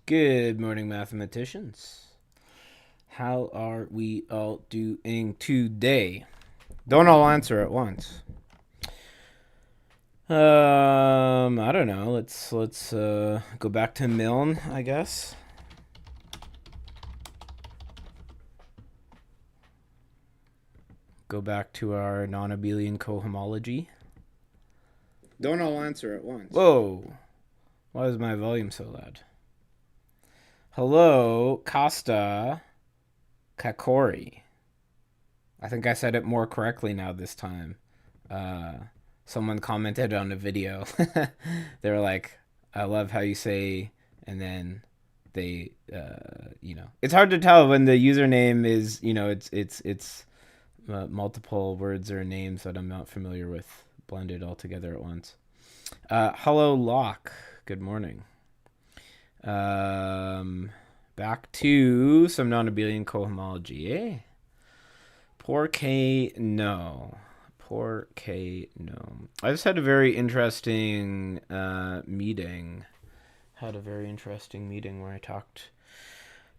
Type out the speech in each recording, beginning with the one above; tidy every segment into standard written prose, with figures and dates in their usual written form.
Good morning, mathematicians. How are we all doing today? Don't all answer at once. I don't know. Let's go back to Milne, I guess. Go back to our non-Abelian cohomology. Don't all answer at once. Whoa! Why is my volume so loud? Hello, Costa Kakori. I think I said it more correctly now this time. Someone commented on a video. They were like, "I love how you say," and then it's hard to tell when the username is, it's multiple words or names that I'm not familiar with blended all together at once. Hello, Locke. Good morning. Back to some non-Abelian cohomology, eh? Poor K, no. Poor K, no. I just had a very interesting meeting. Had a very interesting meeting where I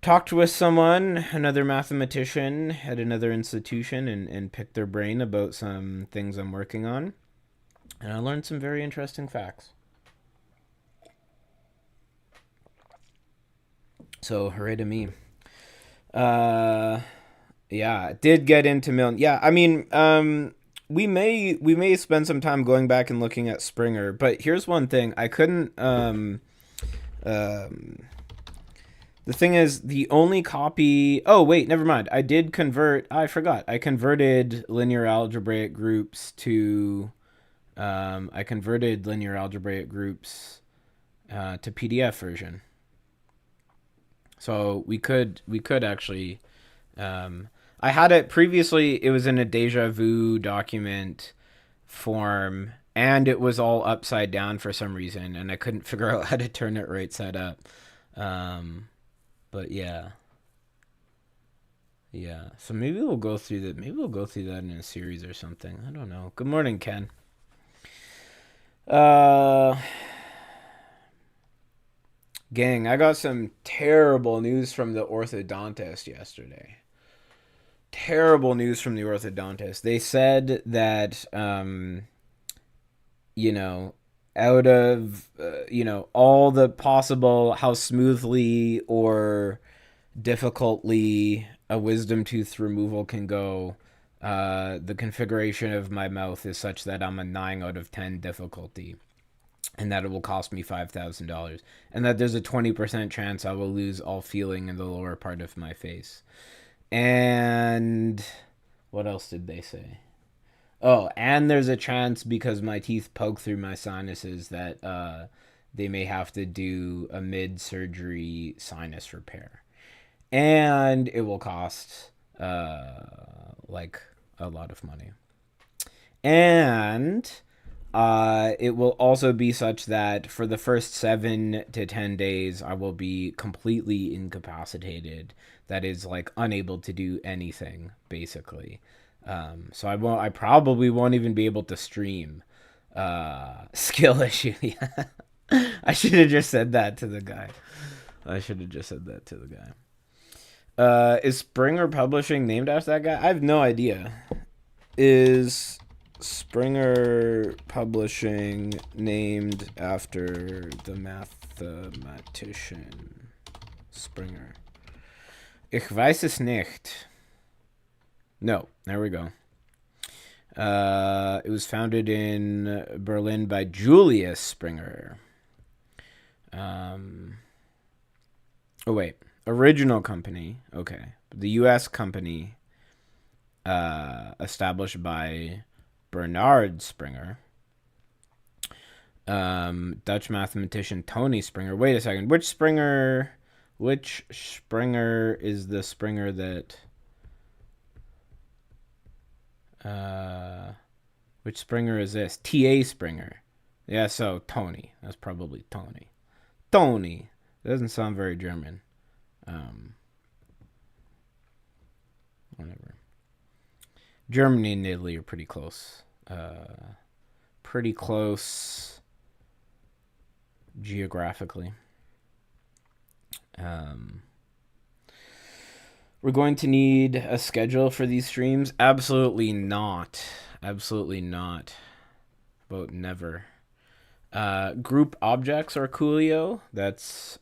talked with someone, another mathematician at another institution, and picked their brain about some things I'm working on. And I learned some very interesting facts. So, hooray to me. Yeah, did get into Milne. Yeah, I mean, we may spend some time going back and looking at Springer, but here's one thing: I couldn't. The thing is, the only copy. Oh wait, never mind. I did convert. I forgot. I converted linear algebraic groups to. I converted linear algebraic groups to PDF version. So we could actually. I had it previously. It was in a deja vu document form, and it was all upside down for some reason, and I couldn't figure out how to turn it right side up. But yeah. So maybe we'll go through that. Maybe we'll go through that in a series or something. I don't know. Good morning, Ken. Gang, I got some terrible news from the orthodontist yesterday. Terrible news from the orthodontist. They said that, out of, all the possible, how smoothly or difficultly a wisdom tooth removal can go, the configuration of my mouth is such that I'm a 9 out of 10 difficulty, and that it will cost me $5,000, and that there's a 20% chance I will lose all feeling in the lower part of my face. And what else did they say? Oh, and there's a chance because my teeth poke through my sinuses that they may have to do a mid-surgery sinus repair. And it will cost like a lot of money. And it will also be such that for the first 7 to 10 days, I will be completely incapacitated. That is, like, unable to do anything, basically. So I probably won't even be able to stream. Skill issue. Yeah. I should have just said that to the guy. Is Springer Publishing named after that guy? I have no idea. Is Springer Publishing named after the mathematician Springer? Ich weiß es nicht. No, there we go. It was founded in Berlin by Julius Springer. Oh, wait. Original company. Okay. The U.S. company established by Bernard Springer. Dutch mathematician Tony Springer. Wait a second. Which Springer is the Springer that... which Springer is this? T.A. Springer. Yeah, so Tony. That's probably Tony. Tony. It doesn't sound very German. Whatever. Germany and Italy are pretty close. Pretty close geographically. Um, we're going to need a schedule for these streams? Absolutely not. Absolutely not. About never. Group objects are coolio.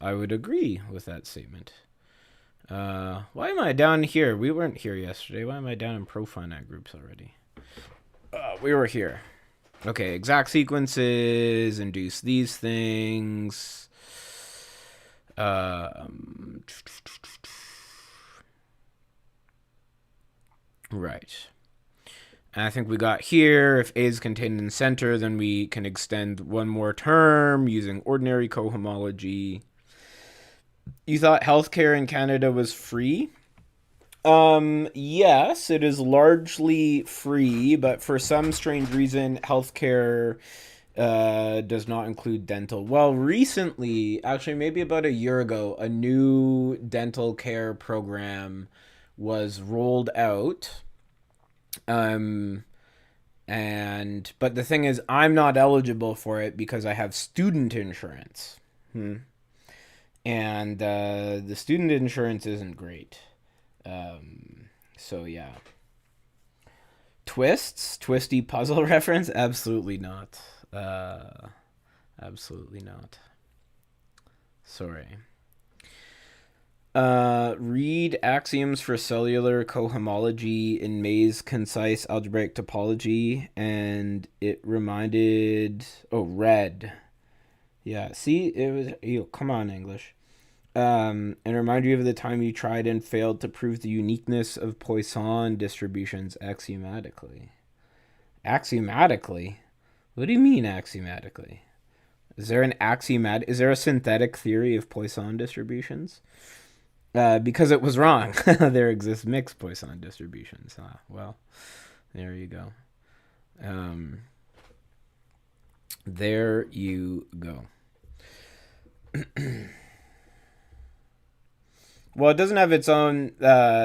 I would agree with that statement. Why am I down here? We weren't here yesterday. Why am I down in profinite groups already? We were here. Okay, exact sequences, induce these things. Right. And I think we got here, if A is contained in the center, then we can extend one more term using ordinary cohomology. You thought healthcare in Canada was free? Yes, it is largely free, but for some strange reason, healthcare does not include dental. Well, recently, actually, maybe about a year ago, a new dental care program was rolled out. But the thing is, I'm not eligible for it because I have student insurance. And the student insurance isn't great. So yeah. Twisty puzzle reference? Absolutely not. Absolutely not. Sorry. Read axioms for cellular cohomology in May's concise algebraic topology, and it reminded. Oh, read. Yeah, see, it was. Come on, English. And remind you of the time you tried and failed to prove the uniqueness of Poisson distributions axiomatically. Axiomatically? What do you mean axiomatically? Is there a synthetic theory of Poisson distributions? Because it was wrong. There exist mixed Poisson distributions. Well, there you go. There you go. Well, it doesn't have its own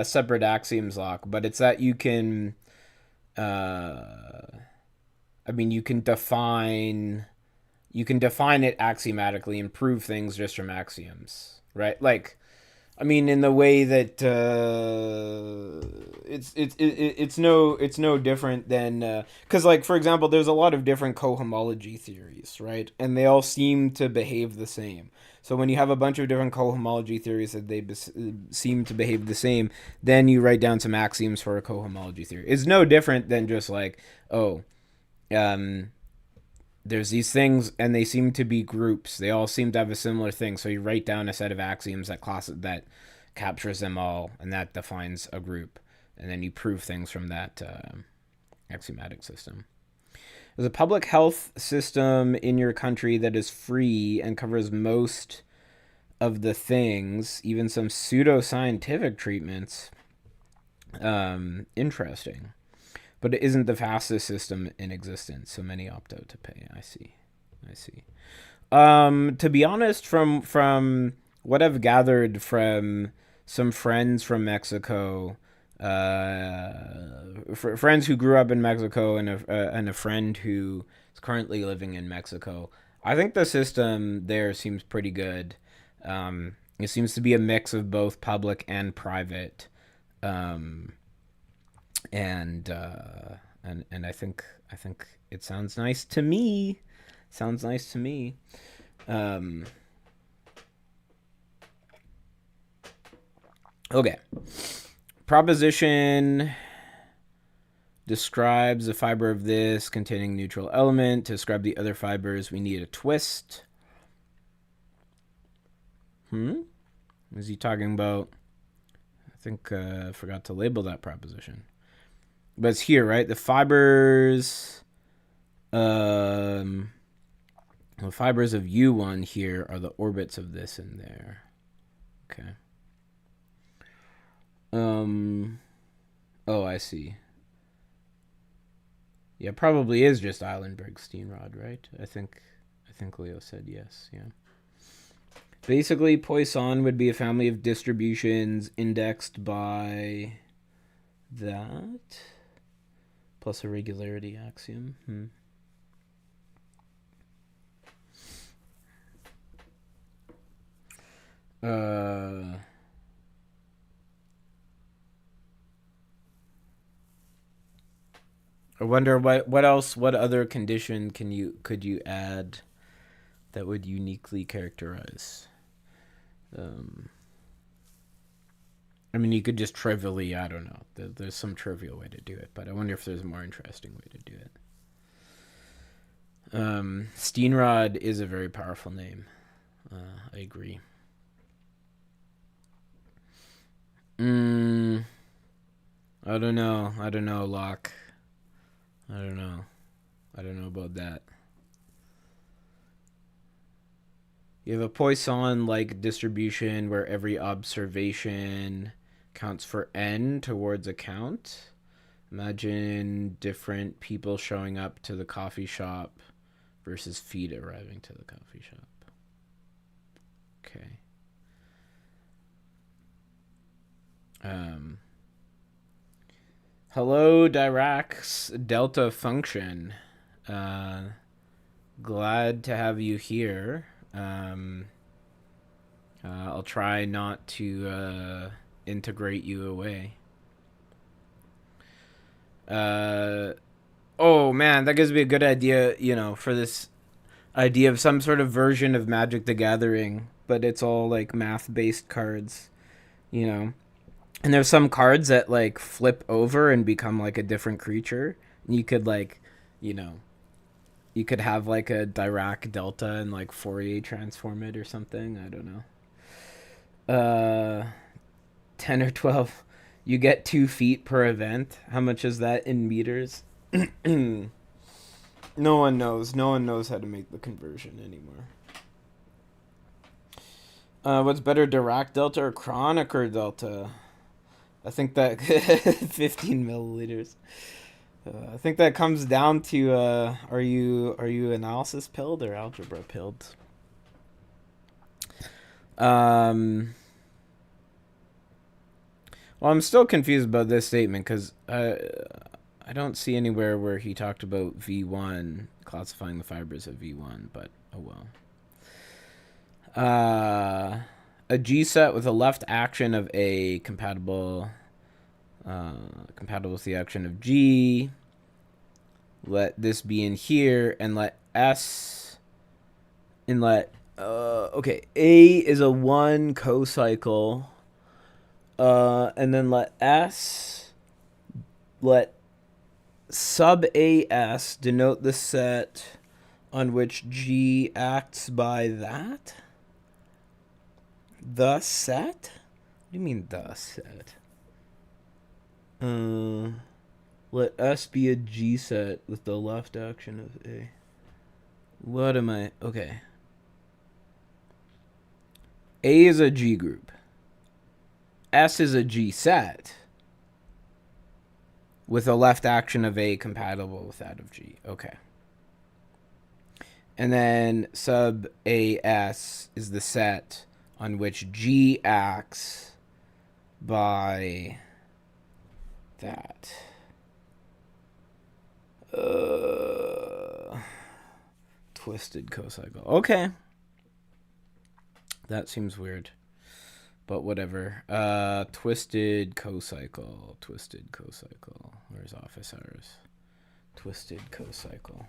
separate axioms lock, but it's that you can. You can define. You can define it axiomatically and prove things just from axioms, right? Like, in the way that it's no different than because like for example, there's a lot of different cohomology theories, right? And they all seem to behave the same. So when you have a bunch of different cohomology theories that seem to behave the same, then you write down some axioms for a cohomology theory. It's no different than just like, there's these things and they seem to be groups. They all seem to have a similar thing. So you write down a set of axioms that captures them all, and that defines a group. And then you prove things from that axiomatic system. There's a public health system in your country that is free and covers most of the things, even some pseudoscientific treatments. Interesting. But it isn't the fastest system in existence, so many opt out to pay. I see. To be honest, from what I've gathered from some friends from Mexico, friends who grew up in Mexico, and a friend who is currently living in Mexico, I think the system there seems pretty good. It seems to be a mix of both public and private. And I think it sounds nice to me. Okay. Proposition describes a fiber of this containing neutral element. To describe the other fibers, we need a twist. Is he talking about? I think I forgot to label that proposition. But it's here, right? The fibers the fibers of U1 here are the orbits of this in there. Okay. Oh, I see. Yeah, probably is just Eilenberg-Steenrod, right? I think Leo said yes, yeah. Basically, Poisson would be a family of distributions indexed by that plus a regularity axiom. Uh, I wonder what else, what other condition could you add that would uniquely characterize? Um, I mean, you could just trivially, I don't know. There's some trivial way to do it, but I wonder if there's a more interesting way to do it. Steenrod is a very powerful name. I agree. Mm, I don't know. I don't know, Locke. I don't know. I don't know about that. You have a Poisson-like distribution where every observation counts for n towards a count. Imagine different people showing up to the coffee shop versus feet arriving to the coffee shop. Okay. Hello, Dirac's delta function. Uh, Glad to have you here. I'll try not to integrate you away. Oh man, that gives me a good idea, for this idea of some sort of version of Magic the Gathering, but it's all like math based cards, you know. And there's some cards that like flip over and become like a different creature. And you could like, you know, you could have like a Dirac Delta and like Fourier transform it or something. I don't know. 10 or 12. You get 2 feet per event. How much is that in meters? No one knows. No one knows how to make the conversion anymore. What's better, Dirac Delta or Chronicer Delta? I think that 15 milliliters. I think that comes down to are you analysis pilled or algebra pilled? Um, well, I'm still confused about this statement because I don't see anywhere where he talked about V1 classifying the fibers of V1, but oh well. A G set with a left action of A compatible with the action of G. Let this be in here and let S and let okay, A is a 1 cocycle. And then let sub AS denote the set on which G acts by that. The set? What do you mean the set? Let S be a G set with the left action of A. What am I? Okay. A is a G group. S is a G set with a left action of A compatible with that of G. Okay. And then sub AS is the set on which G acts by that. Twisted cocycle. Okay. That seems weird. But whatever. Twisted cocycle. Where's office hours? Twisted cocycle.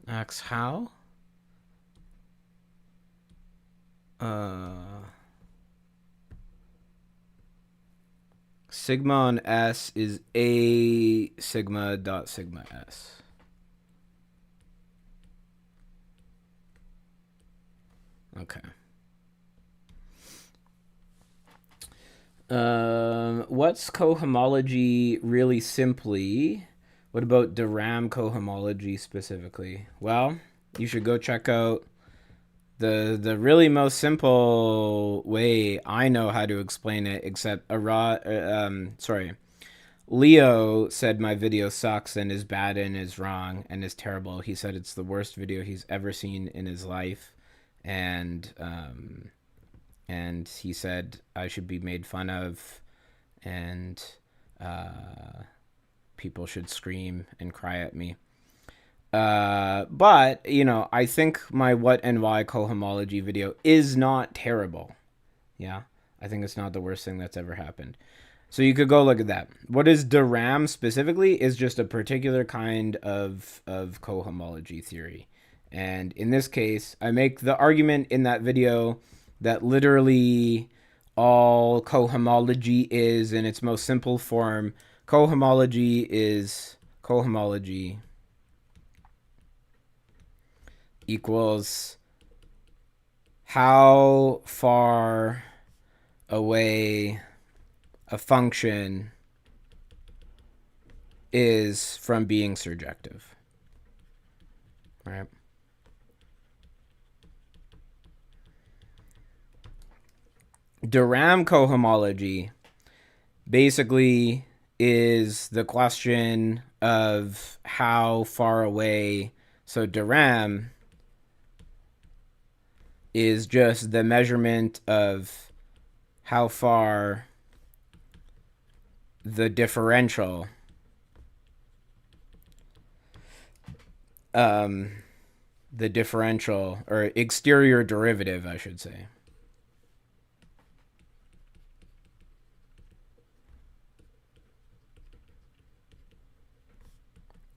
Acts how? Sigma on S is A sigma dot sigma S. Okay. What's cohomology really simply? What about de Rham cohomology specifically? Well, you should go check out the really most simple way I know how to explain it. Except Leo said my video sucks and is bad and is wrong and is terrible. He said it's the worst video he's ever seen in his life, and he said I should be made fun of, and people should scream and cry at me. But, you know, I think my what and why cohomology video is not terrible. Yeah. I think it's not the worst thing that's ever happened. So you could go look at that. What is DRAM specifically is just a particular kind of cohomology theory. And in this case, I make the argument in that video that literally all cohomology is, in its most simple form, cohomology equals how far away a function is from being surjective. Right? DRAM cohomology basically is the question of how far away. So DRAM is just the measurement of how far the differential or exterior derivative, I should say,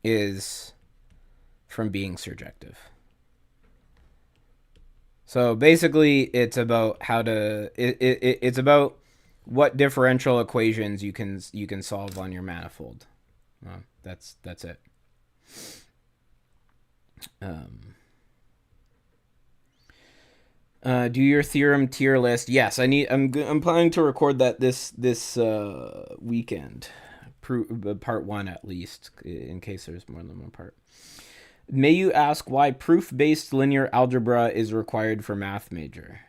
is from being surjective. So basically, it's about how to. It's about what differential equations you can solve on your manifold. That's it. Do your theorem tier list. Yes, I'm planning to record that this weekend. Part 1 at least, in case there's more than one part. May you ask why proof-based linear algebra is required for math major?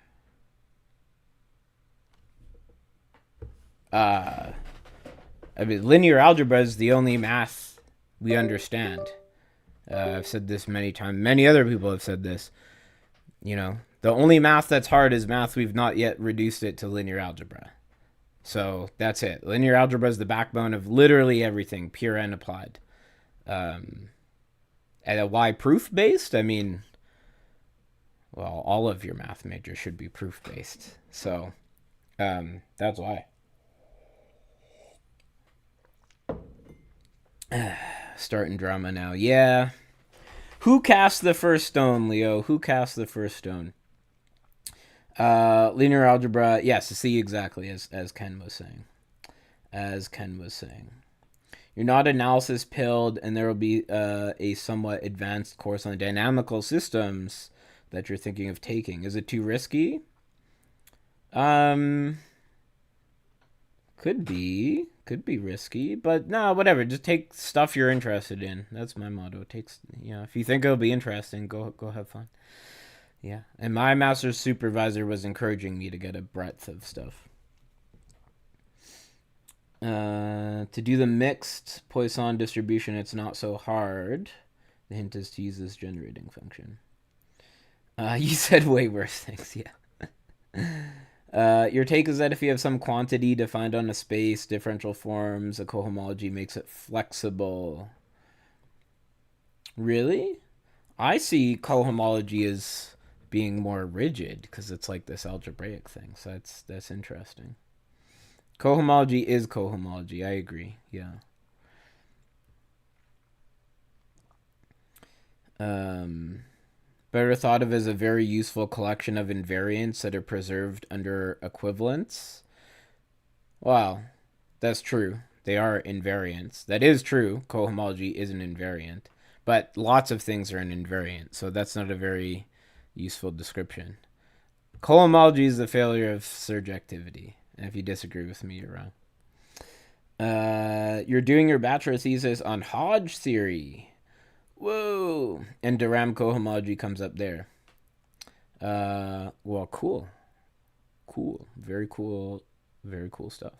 I mean, linear algebra is the only math we understand. I've said this many times. Many other people have said this. You know, the only math that's hard is math we've not yet reduced it to linear algebra. So that's it. Linear algebra is the backbone of literally everything, pure and applied. And why proof-based? I mean, well, all of your math majors should be proof-based. So that's why. Starting drama now. Yeah. Who cast the first stone, Leo? Who cast the first stone? Linear algebra. Yes, see, exactly as Ken was saying. You're not analysis pilled, and there will be a somewhat advanced course on dynamical systems that you're thinking of taking. Is it too risky? Could be risky, but no, whatever. Just take stuff you're interested in. That's my motto. If you think it'll be interesting, go have fun. Yeah, and my master's supervisor was encouraging me to get a breadth of stuff. To do the mixed Poisson distribution, it's not so hard. The hint is to use this generating function. You said way worse things, yeah. Your take is that if you have some quantity defined on a space, differential forms, a cohomology makes it flexible. Really? I see cohomology as being more rigid because it's like this algebraic thing. So that's interesting. Cohomology is cohomology. I agree. Yeah. Better thought of as a very useful collection of invariants that are preserved under equivalence. Wow, that's true. They are invariants. That is true. Cohomology is an invariant. But lots of things are an invariant, so that's not a very useful description. Cohomology is the failure of surjectivity. And if you disagree with me, you're wrong. You're doing your bachelor thesis on Hodge theory. Whoa! And DRAM cohomology comes up there. Well, cool. Very cool stuff.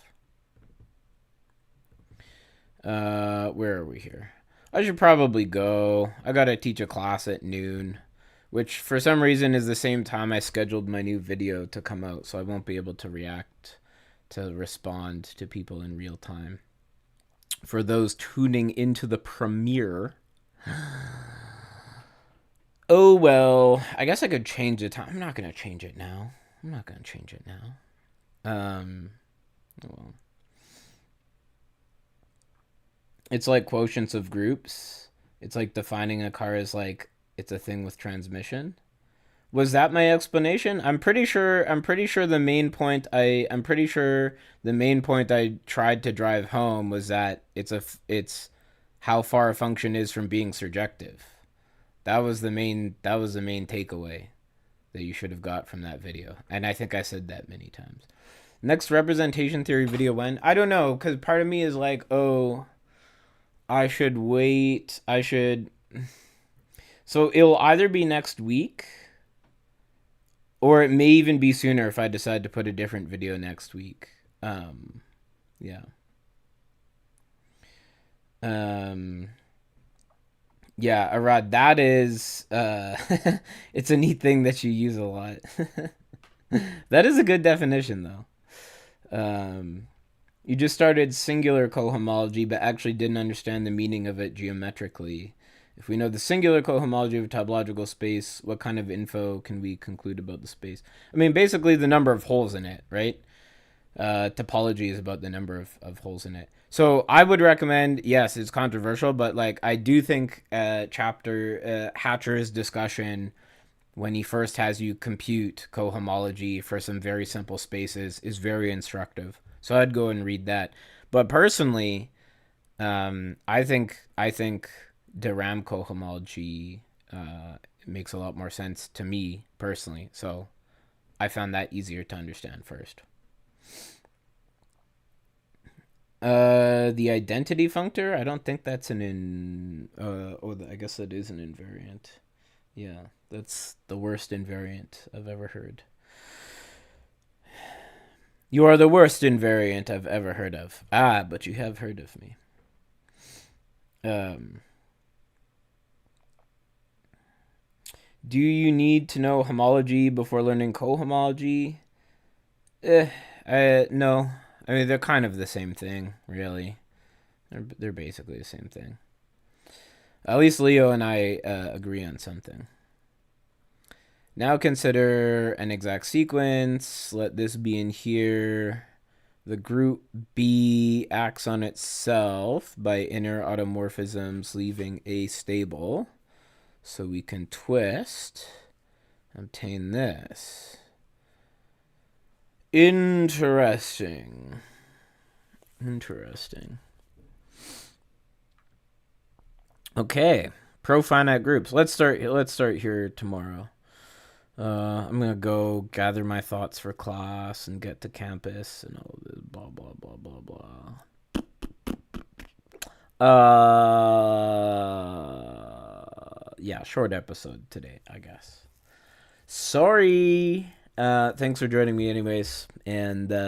Where are we here? I should probably go. I gotta teach a class at noon, which for some reason is the same time I scheduled my new video to come out, so I won't be able to respond to people in real time. For those tuning into the premiere, Oh, well, I guess I could change the time. I'm not going to change it now. I'm not going to change it now. Well, it's like quotients of groups. It's like defining a car as like it's a thing with transmission. Was that my explanation? I'm pretty sure the main point I'm pretty sure the main point I tried to drive home was that it's how far a function is from being surjective. That was the main takeaway that you should have got from that video. And I think I said that many times. Next representation theory video when? I don't know, cuz part of me is like, "Oh, I should wait. I should." So it'll either be next week or it may even be sooner if I decide to put a different video next week. Yeah. Um, yeah, Arad, that is it's a neat thing that you use a lot. That is a good definition though. Um, you just started singular cohomology, but actually didn't understand the meaning of it geometrically. If we know the singular cohomology of a topological space, what kind of info can we conclude about the space? I mean, basically the number of holes in it, right? Topology is about the number of holes in it. So I would recommend, yes, it's controversial, but like I do think chapter Hatcher's discussion when he first has you compute cohomology for some very simple spaces is very instructive. So I'd go and read that. But personally, I think de Rham cohomology makes a lot more sense to me personally. So I found that easier to understand first. The identity functor. I don't think that's an in. I guess that is an invariant. Yeah, that's the worst invariant I've ever heard. You are the worst invariant I've ever heard of. Ah, but you have heard of me. Um, do you need to know homology before learning cohomology? No. I mean, they're kind of the same thing, really. They're basically the same thing. At least Leo and I agree on something. Now consider an exact sequence. Let this be in here. The group B acts on itself by inner automorphisms, leaving A stable. So we can twist, obtain this. Interesting. Interesting. Okay, profinite groups. Let's start here tomorrow. I'm gonna go gather my thoughts for class and get to campus and all this blah blah blah blah blah. Yeah, short episode today, I guess. Sorry. Thanks for joining me, anyways, and